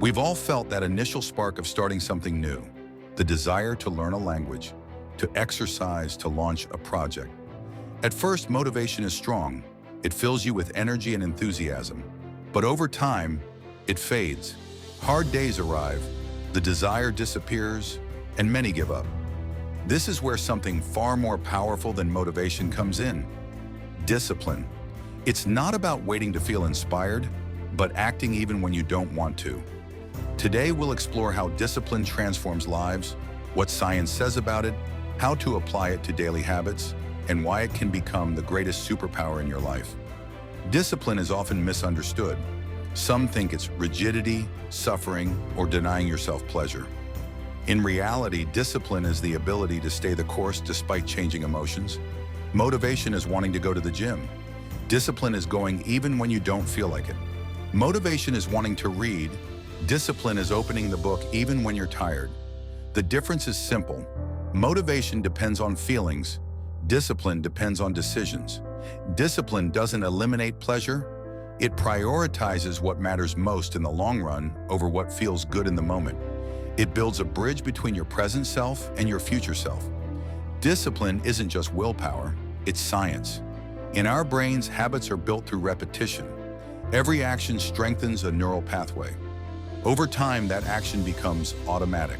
We've all felt that initial spark of starting something new, the desire to learn a language, to exercise, to launch a project. At first, motivation is strong. It fills you with energy and enthusiasm. But over time, it fades. Hard days arrive, the desire disappears, and many give up. This is where something far more powerful than motivation comes in: discipline. It's not about waiting to feel inspired, but acting even when you don't want to. Today, we'll explore how discipline transforms lives, what science says about it, how to apply it to daily habits, and why it can become the greatest superpower in your life. Discipline is often misunderstood. Some think it's rigidity, suffering, or denying yourself pleasure. In reality, discipline is the ability to stay the course despite changing emotions. Motivation is wanting to go to the gym. Discipline is going even when you don't feel like it. Motivation is wanting to read. Discipline is opening the book even when you're tired. The difference is simple. Motivation depends on feelings. Discipline depends on decisions. Discipline doesn't eliminate pleasure. It prioritizes what matters most in the long run over what feels good in the moment. It builds a bridge between your present self and your future self. Discipline isn't just willpower, it's science. In our brains, habits are built through repetition. Every action strengthens a neural pathway. Over time, that action becomes automatic.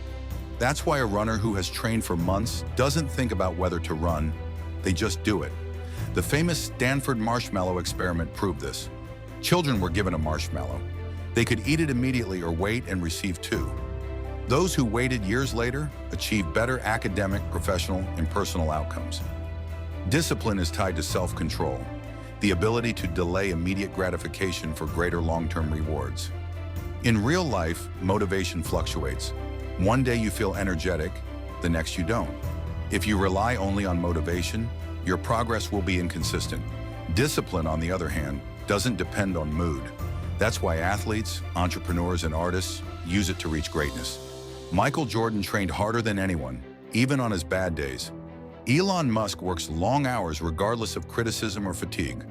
That's why a runner who has trained for months doesn't think about whether to run, they just do it. The famous Stanford marshmallow experiment proved this. Children were given a marshmallow. They could eat it immediately or wait and receive two. Those who waited years later achieved better academic, professional, and personal outcomes. Discipline is tied to self-control, the ability to delay immediate gratification for greater long-term rewards. In real life, motivation fluctuates. One day you feel energetic, the next you don't. If you rely only on motivation, your progress will be inconsistent. Discipline, on the other hand, doesn't depend on mood. That's why athletes, entrepreneurs, and artists use it to reach greatness. Michael Jordan trained harder than anyone, even on his bad days. Elon Musk works long hours regardless of criticism or fatigue.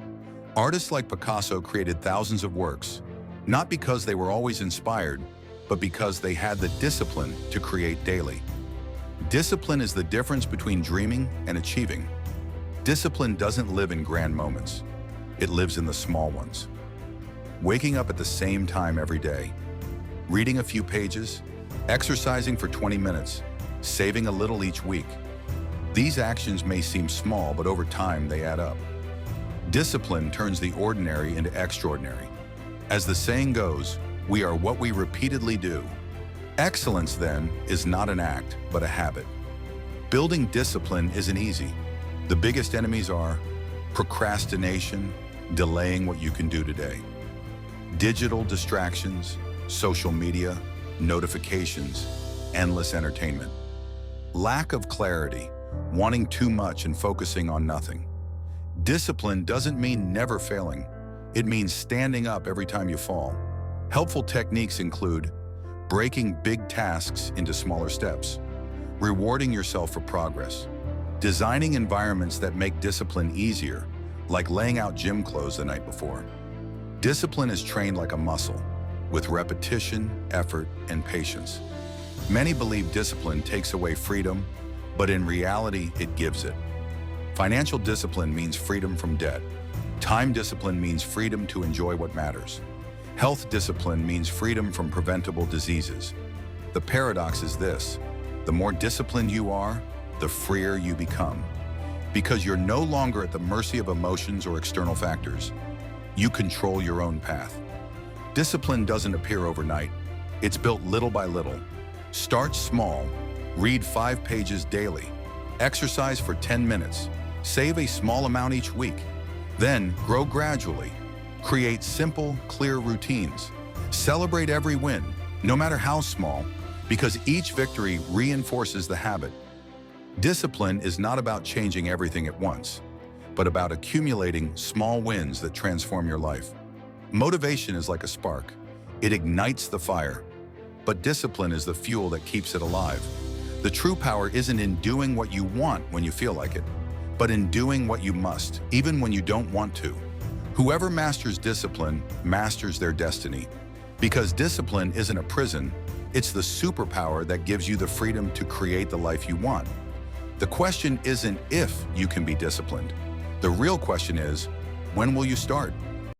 Artists like Picasso created thousands of works, not because they were always inspired, but because they had the discipline to create daily. Discipline is the difference between dreaming and achieving. Discipline doesn't live in grand moments. It lives in the small ones. Waking up at the same time every day, reading a few pages, exercising for 20 minutes, saving a little each week. These actions may seem small, but over time they add up. Discipline turns the ordinary into extraordinary. As the saying goes, we are what we repeatedly do. Excellence, then, is not an act, but a habit. Building discipline isn't easy. The biggest enemies are procrastination, delaying what you can do today, digital distractions, social media, notifications, endless entertainment, lack of clarity, wanting too much and focusing on nothing. Discipline doesn't mean never failing. It means standing up every time you fall. Helpful techniques include breaking big tasks into smaller steps, rewarding yourself for progress, designing environments that make discipline easier, like laying out gym clothes the night before. Discipline is trained like a muscle, with repetition, effort, and patience. Many believe discipline takes away freedom, but in reality, it gives it. Financial discipline means freedom from debt. Time discipline means freedom to enjoy what matters. Health discipline means freedom from preventable diseases. The paradox is this: the more disciplined you are, the freer you become. Because you're no longer at the mercy of emotions or external factors. You control your own path. Discipline doesn't appear overnight. It's built little by little. Start small. Read 5 pages daily. Exercise for 10 minutes. Save a small amount each week. Then grow gradually. Create simple, clear routines. Celebrate every win, no matter how small, because each victory reinforces the habit. Discipline is not about changing everything at once, but about accumulating small wins that transform your life. Motivation is like a spark. It ignites the fire, but discipline is the fuel that keeps it alive. The true power isn't in doing what you want when you feel like it, but in doing what you must, even when you don't want to. Whoever masters discipline masters their destiny. Because discipline isn't a prison, it's the superpower that gives you the freedom to create the life you want. The question isn't if you can be disciplined. The real question is, when will you start?